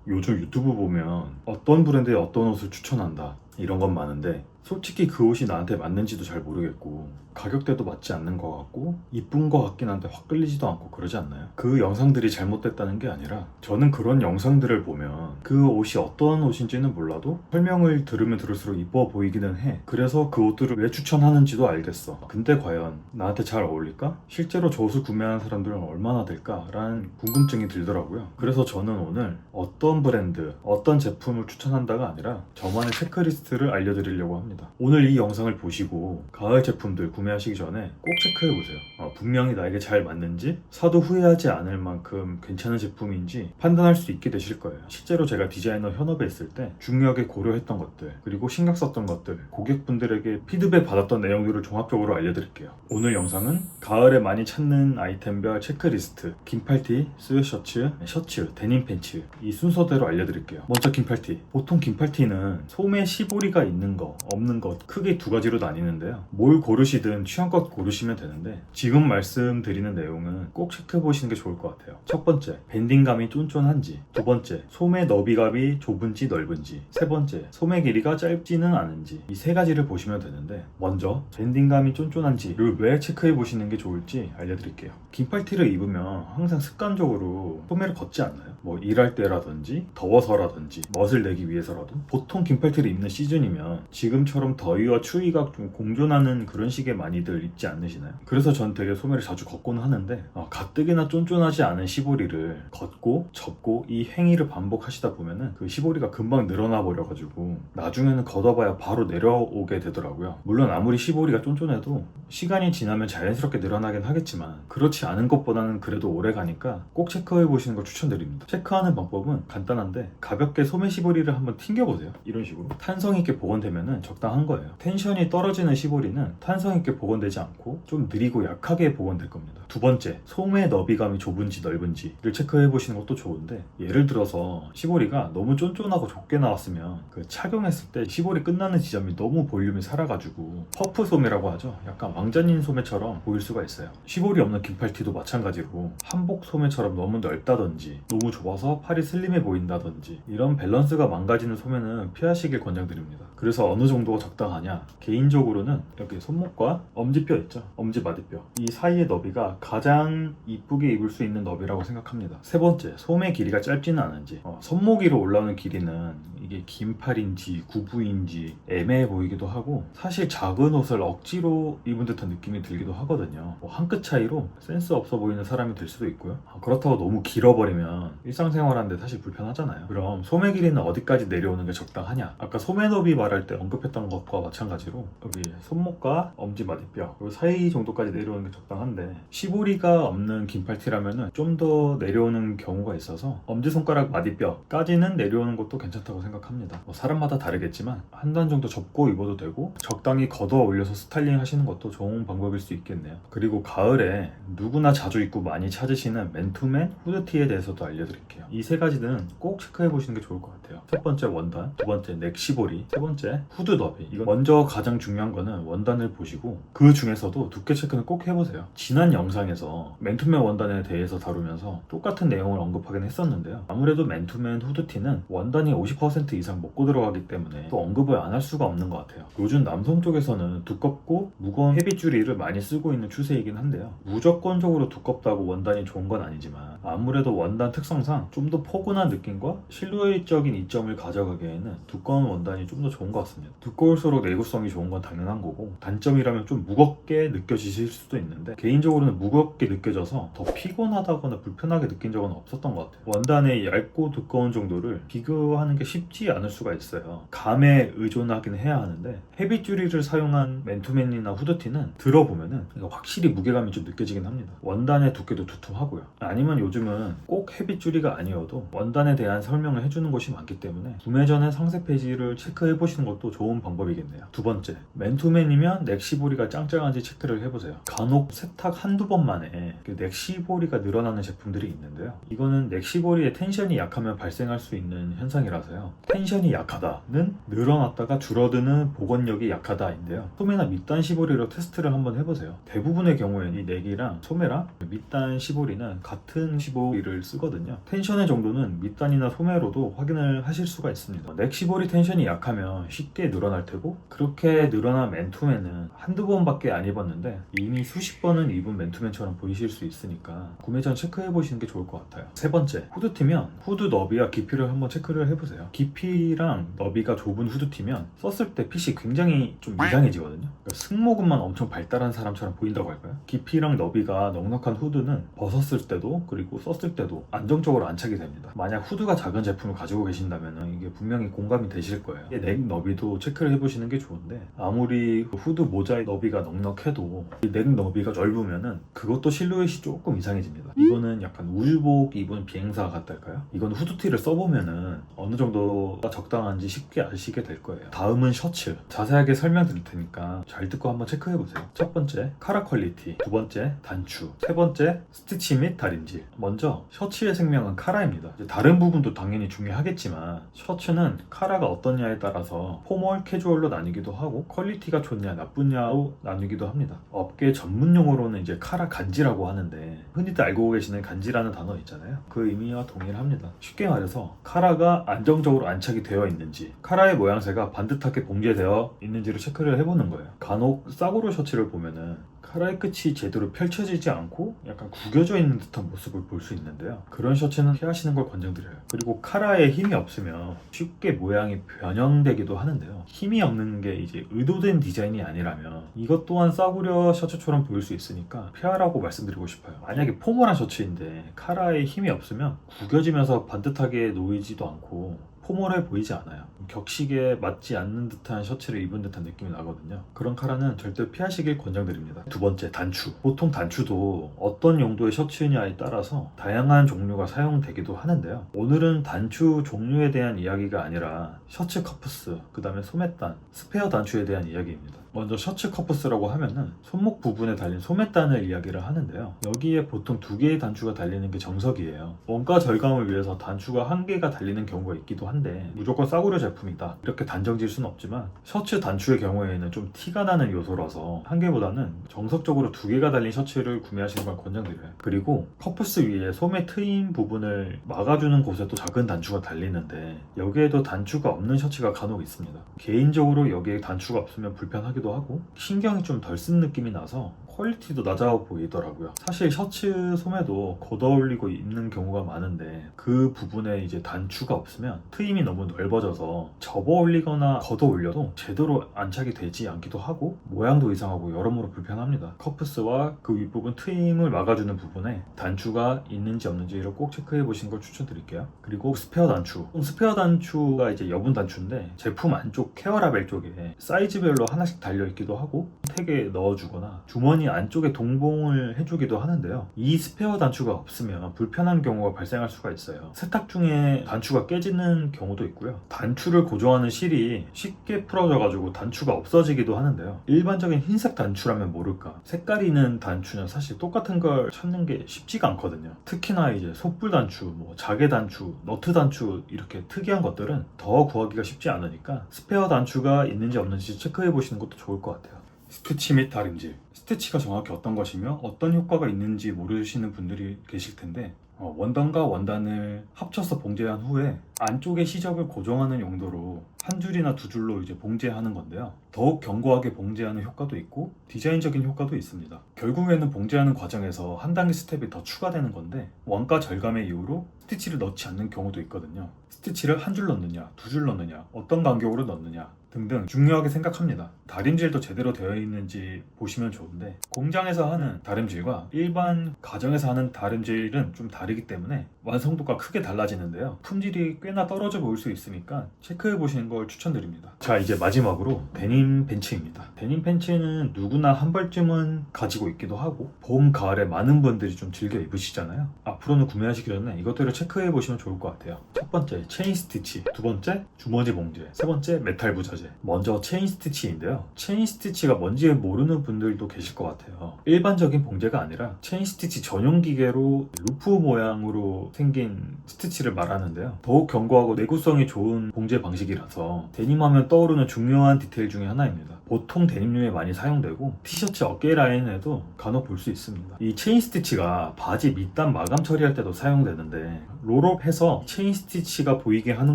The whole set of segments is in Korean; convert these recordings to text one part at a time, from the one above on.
요즘 유튜브 보면 어떤 브랜드의 어떤 옷을 추천한다 이런 건 많은데 솔직히 그 옷이 나한테 맞는지도 잘 모르겠고 가격대도 맞지 않는 것 같고 이쁜 것 같긴 한데 확 끌리지도 않고 그러지 않나요? 그 영상들이 잘못됐다는 게 아니라 저는 그런 영상들을 보면 그 옷이 어떤 옷인지는 몰라도 설명을 들으면 들을수록 이뻐 보이기는 해. 그래서 그 옷들을 왜 추천하는지도 알겠어. 근데 과연 나한테 잘 어울릴까? 실제로 저 옷을 구매하는 사람들은 얼마나 될까? 라는 궁금증이 들더라고요. 그래서 저는 오늘 어떤 브랜드, 어떤 제품을 추천한다가 아니라 저만의 체크리스트를 알려드리려고 합니다. 오늘 이 영상을 보시고 가을 제품들 구매하시기 전에 꼭 체크해보세요. 분명히 나에게 잘 맞는지, 사도 후회하지 않을 만큼 괜찮은 제품인지 판단할 수 있게 되실 거예요. 실제로 제가 디자이너 현업에 있을 때 중요하게 고려했던 것들, 그리고 신경 썼던 것들, 고객분들에게 피드백 받았던 내용들을 종합적으로 알려드릴게요. 오늘 영상은 가을에 많이 찾는 아이템별 체크리스트, 긴팔티, 스웨셔츠, 셔츠, 데님 팬츠 이 순서대로 알려드릴게요. 먼저 긴팔티. 보통 긴팔티는 소매 시보리가 있는 거, 없는 것 크게 두 가지로 나뉘는데요. 뭘 고르시든 취향껏 고르시면 되는데 지금 말씀드리는 내용은 꼭 체크해 보시는 게 좋을 것 같아요. 첫 번째, 밴딩감이 쫀쫀한지. 두 번째, 소매 너비감이 좁은지 넓은지. 세 번째, 소매 길이가 짧지는 않은지. 이 세 가지를 보시면 되는데 먼저 밴딩감이 쫀쫀한지를 왜 체크해 보시는 게 좋을지 알려드릴게요. 긴팔티를 입으면 항상 습관적으로 소매를 걷지 않나요? 뭐 일할 때라든지 더워서라든지 멋을 내기 위해서라도 보통 긴팔티를 입는 시즌이면 지금처럼 더위와 추위가 좀 공존하는 그런 식의 많이들 입지 않으시나요? 그래서 전 되게 소매를 자주 걷곤 하는데 가뜩이나 쫀쫀하지 않은 시보리를 걷고 접고 이 행위를 반복하시다 보면은 그 시보리가 금방 늘어나 버려가지고 나중에는 걷어봐야 바로 내려오게 되더라고요. 물론 아무리 시보리가 쫀쫀해도 시간이 지나면 자연스럽게 늘어나긴 하겠지만 그렇지 않은 것보다는 그래도 오래 가니까 꼭 체크해 보시는 걸 추천드립니다. 체크하는 방법은 간단한데 가볍게 소매 시보리를 한번 튕겨보세요. 이런 식으로 탄성 있게 복원되면 적당한 거예요. 텐션이 떨어지는 시보리는 탄성 있게 복원되지 않고 좀 느리고 약하게 복원될 겁니다. 두 번째, 소매 너비감이 좁은지 넓은지를 체크해 보시는 것도 좋은데 예를 들어서 시보리가 너무 쫀쫀하고 좁게 나왔으면 그 착용했을 때 시보리 끝나는 지점이 너무 볼륨이 살아가지고 퍼프 소매라고 하죠. 약간 왕자님 소매처럼 보일 수가 있어요. 시보리 없는 긴팔티도 마찬가지로 한복 소매처럼 너무 넓다든지 너무 좁아서 팔이 슬림해 보인다든지 이런 밸런스가 망가지는 소매는 피하시길 권장드립니다. 그래서 어느 정도가 적당하냐? 개인적으로는 여기 손목과 엄지뼈 있죠? 엄지마디뼈 이 사이의 너비가 가장 이쁘게 입을 수 있는 너비라고 생각합니다. 세 번째, 소매 길이가 짧지는 않은지. 손목 위로 올라오는 길이는 이게 긴 팔인지 구부인지 애매해 보이기도 하고 사실 작은 옷을 억지로 입은 듯한 느낌이 들기도 하거든요. 한 끗 차이로 센스 없어 보이는 사람이 될 수도 있고요. 그렇다고 너무 길어버리면 일상생활하는데 사실 불편하잖아요. 그럼 소매 길이는 어디까지 내려오는 게 적당하냐? 아까 소매 너비 말할 때 언급했던 것과 마찬가지로 여기 손목과 엄지마디뼈 그 사이 정도까지 내려오는 게 적당한데 시보리가 없는 긴팔티라면은 좀 더 내려오는 경우가 있어서 엄지손가락 마디뼈까지는 내려오는 것도 괜찮다고 생각합니다. 사람마다 다르겠지만 한 단 정도 접고 입어도 되고 적당히 걷어 올려서 스타일링 하시는 것도 좋은 방법일 수 있겠네요. 그리고 가을에 누구나 자주 입고 많이 찾으시는 맨투맨 후드티에 대해서도 알려드릴게요. 이 세 가지는 꼭 체크해 보시는 게 좋을 것 같아요. 첫 번째 원단, 두 번째 넥 시보리, 세 번째 후드 너비. 이거 먼저 가장 중요한 거는 원단을 보시고 그 중에서도 두께 체크는 꼭 해보세요. 지난 영상에서 맨투맨 원단에 대해서 다루면서 똑같은 내용을 언급하긴 했었는데요. 아무래도 맨투맨 후드티는 원단이 50% 이상 먹고 들어가기 때문에 또 언급을 안 할 수가 없는 것 같아요. 요즘 남성 쪽에서는 두껍고 무거운 헤비줄리를 많이 쓰고 있는 추세이긴 한데요. 무조건적으로 두껍다고 원단이 좋은 건 아니지만 아무래도 원단 특성상 좀 더 포근한 느낌과 실루엣적인 이점을 가져가기에는 두꺼운 원단이 좀 더 좋은 것 같습니다. 두꺼울수록 내구성이 좋은 건 당연한 거고 단점이라면 좀 무겁게 느껴지실 수도 있는데 개인적으로는 무겁게 느껴져서 더 피곤하다거나 불편하게 느낀 적은 없었던 것 같아요. 원단의 얇고 두꺼운 정도를 비교하는 게 쉽지 않을 수가 있어요. 감에 의존하긴 해야 하는데 헤비줄리를 사용한 맨투맨이나 후드티는 들어보면은 확실히 무게감이 좀 느껴지긴 합니다. 원단의 두께도 두툼하고요. 아니면 요즘은 꼭 헤비줄리가 아니어도 원단에 대한 설명을 해주는 곳이 많기 때문에 구매 전에 상세 페이지를 체크해 보시는 것도 좋은 방법이겠네요. 두 번째, 맨투맨이면 넥시보리가 짱짱한지 체크를 해보세요. 간혹 세탁 한두 번 만에 넥시보리가 늘어나는 제품들이 있는데요. 이거는 넥시보리의 텐션이 약하면 발생할 수 있는 현상이라서요. 텐션이 약하다는 늘어났다가 줄어드는 복원력이 약하다인데요. 소매나 밑단 시보리로 테스트를 한번 해보세요. 대부분의 경우에는 이 넥이랑 소매랑 밑단 시보리는 같은 시보리를 쓰거든요. 텐션의 정도는 밑단이나 소매로도 확인을 하실 수가 있습니다. 넥 시보리 텐션이 약하면 쉽게 늘어날 테고, 그렇게 늘어난 맨투맨은 한두 번밖에 안 입었는데 이미 수십 번은 입은 맨투맨처럼 보이실 수 있으니까 구매 전 체크해 보시는 게 좋을 것 같아요. 세 번째, 후드티면 후드 너비와 깊이를 한번 체크를 해보세요. 깊이랑 너비가 좁은 후드티면 썼을 때 핏이 굉장히 좀 이상해지거든요. 그러니까 승모근만 엄청 발달한 사람처럼 보인다고 할까요? 깊이랑 너비가 넉넉한 후드는 벗었을 때도 그리고 썼을 때도 안정적으로 안착이 됩니다. 만약 후드가 작은 제품을 가지고 계신다면 이게 분명히 공감이 되실 거예요. 넥 너비도 체크를 해보시는 게 좋은데, 아무리 후드 모자의 너비가 넉넉해도 이 넥 너비가 넓으면은 그것도 실루엣이 조금 이상해집니다. 이거는 약간 우주복 입은 비행사 같달까요? 이건 후드티를 써보면은 어느 정도가 적당한지 쉽게 아시게 될 거예요. 다음은 셔츠. 자세하게 설명드릴 테니까 잘 듣고 한번 체크해보세요. 첫 번째, 카라 퀄리티. 두 번째, 단추. 세 번째, 스티치 및 다림질. 먼저 셔츠의 생명은 카라입니다. 다른 부분도 당연히 중요하겠지만 셔츠는 카라가 어떠냐에 따라서 포멀, 캐주얼로 나뉘기도 하고 퀄리티가 좋냐 나쁘냐로 나뉘기도 합니다. 업계 전문 용어로는 이제 카라 간지라고 하는데, 흔히들 알고 계시는 간지라는 단어 있잖아요. 그 의미와 동일합니다. 쉽게 말해서 카라가 안정적으로 안착이 되어 있는지, 카라의 모양새가 반듯하게 봉제되어 있는지를 체크를 해보는 거예요. 간혹 싸구려 셔츠를 보면은 카라의 끝이 제대로 펼쳐지지 않고 약간 구겨져 있는 듯한 모습을 볼 수 있는데요. 그런 셔츠는 피하시는 걸 권장드려요. 그리고 카라에 힘이 없으면 쉽게 모양이 변형되기도 하는데요. 힘이 없는 게 이제 의도된 디자인이 아니라면 이것 또한 싸구려 셔츠처럼 보일 수 있으니까 피하라고 말씀드리고 싶어요. 만약에 포멀한 셔츠인데 카라에 힘이 없으면 구겨지면서 반듯하게 놓이지도 않고 포멀해 보이지 않아요. 격식에 맞지 않는 듯한 셔츠를 입은 듯한 느낌이 나거든요. 그런 카라는 절대 피하시길 권장드립니다. 두 번째, 단추. 보통 단추도 어떤 용도의 셔츠냐에 따라서 다양한 종류가 사용되기도 하는데요. 오늘은 단추 종류에 대한 이야기가 아니라 셔츠 커프스, 그 다음에 소매단, 스페어 단추에 대한 이야기입니다. 먼저 셔츠 커프스라고 하면은 손목 부분에 달린 소매단을 이야기를 하는데요. 여기에 보통 두 개의 단추가 달리는 게 정석이에요. 원가 절감을 위해서 단추가 한 개가 달리는 경우가 있기도 한데 무조건 싸구려 제품이다 이렇게 단정 지을 수는 없지만, 셔츠 단추의 경우에는 좀 티가 나는 요소라서 한 개보다는 정석적으로 두 개가 달린 셔츠를 구매하시는 걸 권장드려요. 그리고 커프스 위에 소매 트임 부분을 막아주는 곳에도 작은 단추가 달리는데 여기에도 단추가 없는 셔츠가 간혹 있습니다. 개인적으로 여기에 단추가 없으면 불편하기도 하고 신경이 좀 덜 쓴 느낌이 나서 퀄리티도 낮아 보이더라고요. 사실 셔츠 소매도 걷어올리고 입는 경우가 많은데 그 부분에 이제 단추가 없으면 트임이 너무 넓어져서 접어올리거나 걷어올려도 제대로 안착이 되지 않기도 하고 모양도 이상하고 여러모로 불편합니다. 커프스와 그 윗부분 트임을 막아주는 부분에 단추가 있는지 없는지를 꼭 체크해 보시는 걸 추천드릴게요. 그리고 스페어 단추. 스페어 단추가 이제 여분 단추인데 제품 안쪽 케어라벨 쪽에 사이즈별로 하나씩 달려있기도 하고 택에 넣어주거나 주머니 안쪽에 동봉을 해주기도 하는데요. 이 스페어 단추가 없으면 불편한 경우가 발생할 수가 있어요. 세탁 중에 단추가 깨지는 경우도 있고요. 단추를 고정하는 실이 쉽게 풀어져가지고 단추가 없어지기도 하는데요. 일반적인 흰색 단추라면 모를까, 색깔이 있는 단추는 사실 똑같은 걸 찾는 게 쉽지가 않거든요. 특히나 이제 솥불 단추, 자개 단추, 너트 단추 이렇게 특이한 것들은 더 구하기가 쉽지 않으니까 스페어 단추가 있는지 없는지 체크해 보시는 것도 좋을 것 같아요. 스티치 및 다림질. 스티치가 정확히 어떤 것이며 어떤 효과가 있는지 모르시는 분들이 계실 텐데, 원단과 원단을 합쳐서 봉제한 후에 안쪽의 시접을 고정하는 용도로 한 줄이나 두 줄로 이제 봉제하는 건데요. 더욱 견고하게 봉제하는 효과도 있고 디자인적인 효과도 있습니다. 결국에는 봉제하는 과정에서 한 단계 스텝이 더 추가되는 건데, 원가 절감의 이유로 스티치를 넣지 않는 경우도 있거든요. 스티치를 한 줄 넣느냐, 두 줄 넣느냐, 어떤 간격으로 넣느냐 등등 중요하게 생각합니다. 다림질도 제대로 되어 있는지 보시면 좋은데, 공장에서 하는 다림질과 일반 가정에서 하는 다림질은 좀 다르기 때문에 완성도가 크게 달라지는데요. 품질이 꽤나 떨어져 보일 수 있으니까 체크해 보시는 걸 추천드립니다. 자, 이제 마지막으로 데님 팬츠입니다. 데님 팬츠는 누구나 한 벌쯤은 가지고 있기도 하고 봄, 가을에 많은 분들이 좀 즐겨 입으시잖아요. 앞으로는 구매하시기 전에 이것들을 체크해 보시면 좋을 것 같아요. 첫 번째 체인 스티치, 두 번째 주머니 봉제, 세 번째 메탈 부자재. 먼저 체인 스티치인데요. 체인 스티치가 뭔지 모르는 분들도 계실 것 같아요. 일반적인 봉제가 아니라 체인 스티치 전용 기계로 루프 모양으로 생긴 스티치를 말하는데요. 더욱 견고하고 내구성이 좋은 봉제 방식이라서 데님하면 떠오르는 중요한 디테일 중에 하나입니다. 보통 데님류에 많이 사용되고 티셔츠 어깨 라인에도 간혹 볼 수 있습니다. 이 체인 스티치가 바지 밑단 마감 처리할 때도 사용되는데 롤업해서 체인 스티치가 보이게 하는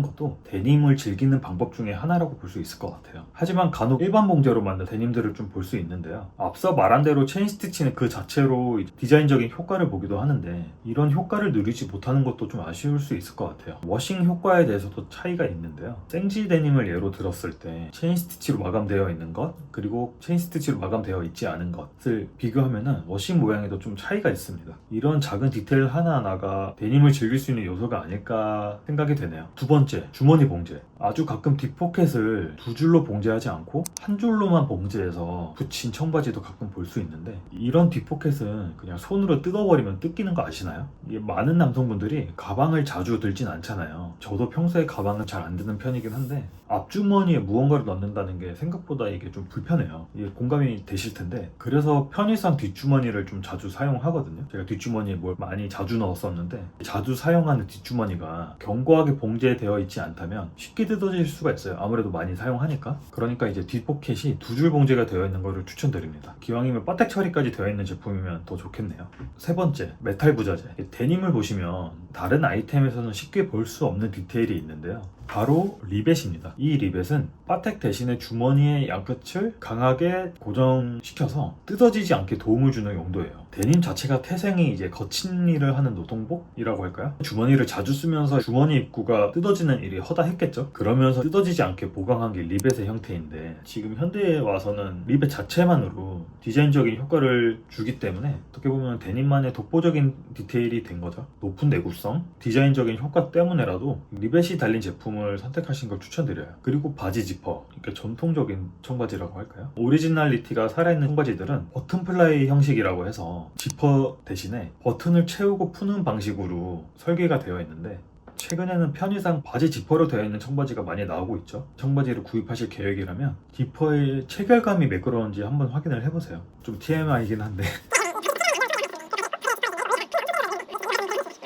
것도 데님을 즐기는 방법 중에 하나라고 볼 수 있을 것 같아요. 하지만 간혹 일반 봉제로 만든 데님들을 좀 볼 수 있는데요. 앞서 말한 대로 체인 스티치는 그 자체로 디자인적인 효과를 보기도 하는데 이런 효과를 누리지 못하는 것도 좀 아쉬울 수 있을 것 같아요. 워싱 효과에 대해서도 차이가 있는데요. 생지 데님을 예로 들었을 때 체인 스티치로 마감되어 있는 것 그리고 체인 스티치로 마감되어 있지 않은 것을 비교하면은 워싱 모양에도 좀 차이가 있습니다. 이런 작은 디테일 하나하나가 데님을 즐길 수 있는 요소가 아닐까 생각이 되네요. 두 번째, 주머니 봉제. 아주 가끔 뒷포켓을 두 줄로 봉제하지 않고 한 줄로만 봉제해서 붙인 청바지도 가끔 볼 수 있는데 이런 뒷포켓은 그냥 손으로 뜯어버리면 뜯기는 거 아시나요? 많은 남성분들이 가방을 자주 들진 않잖아요. 저도 평소에 가방을 잘 안 드는 편이긴 한데 앞주머니에 무언가를 넣는다는 게 생각보다 이게 좀 불편해요. 이게 공감이 되실 텐데 그래서 편의상 뒷주머니를 좀 자주 사용하거든요. 제가 뒷주머니에 뭘 많이 자주 넣었었는데 자주 사용하는 뒷주머니가 견고하게 봉제되어 있지 않다면 쉽게 뜯어질 수가 있어요. 아무래도 많이 사용하니까. 그러니까 이제 뒷포켓이 두 줄 봉제가 되어 있는 거를 추천드립니다. 기왕이면 바텍 처리까지 되어 있는 제품이면 더 좋겠네요. 세 번째, 메탈 부자재. 데님을 보시면 다른 아이템에서는 쉽게 볼 수 없는 디테일이 있는데요. 바로 리벳입니다. 이 리벳은 바텍 대신에 주머니의 양끝을 강하게 고정시켜서 뜯어지지 않게 도움을 주는 용도예요. 데님 자체가 태생이 이제 거친 일을 하는 노동복이라고 할까요? 주머니를 자주 쓰면서 주머니 입구가 뜯어지는 일이 허다했겠죠? 그러면서 뜯어지지 않게 보강한 게 리벳의 형태인데 지금 현대에 와서는 리벳 자체만으로 디자인적인 효과를 주기 때문에 어떻게 보면 데님만의 독보적인 디테일이 된 거죠. 높은 내구성, 디자인적인 효과 때문에라도 리벳이 달린 제품을 선택하신 걸 추천드려요. 그리고 바지 지퍼, 그러니까 전통적인 청바지라고 할까요? 오리지널리티가 살아있는 청바지들은 버튼 플라이 형식이라고 해서 지퍼 대신에 버튼을 채우고 푸는 방식으로 설계가 되어 있는데 최근에는 편의상 바지 지퍼로 되어 있는 청바지가 많이 나오고 있죠. 청바지를 구입하실 계획이라면 지퍼의 체결감이 매끄러운지 한번 확인을 해보세요. 좀 TMI이긴 한데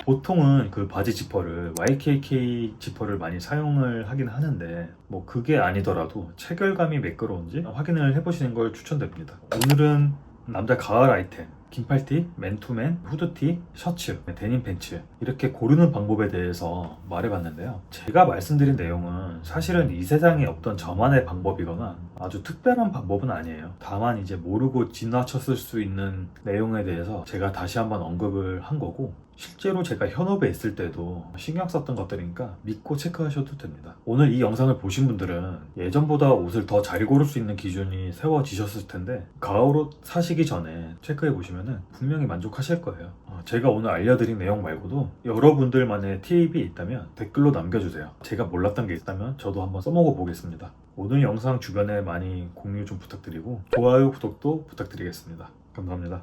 보통은 그 바지 지퍼를 YKK 지퍼를 많이 사용을 하긴 하는데 뭐 그게 아니더라도 체결감이 매끄러운지 확인을 해보시는 걸 추천드립니다. 오늘은 남자 가을 아이템 긴팔티, 맨투맨, 후드티, 셔츠, 데님 팬츠 이렇게 고르는 방법에 대해서 말해봤는데요. 제가 말씀드린 내용은 사실은 이 세상에 없던 저만의 방법이거나 아주 특별한 방법은 아니에요. 다만 이제 모르고 지나쳤을 수 있는 내용에 대해서 제가 다시 한번 언급을 한 거고 실제로 제가 현업에 있을 때도 신경 썼던 것들이니까 믿고 체크하셔도 됩니다. 오늘 이 영상을 보신 분들은 예전보다 옷을 더 잘 고를 수 있는 기준이 세워지셨을 텐데 가을옷 사시기 전에 체크해 보시면 분명히 만족하실 거예요. 제가 오늘 알려드린 내용 말고도 여러분들만의 팁이 있다면 댓글로 남겨주세요. 제가 몰랐던 게 있다면 저도 한번 써먹어 보겠습니다. 오늘 영상 주변에 많이 공유 좀 부탁드리고 좋아요, 구독도 부탁드리겠습니다. 감사합니다.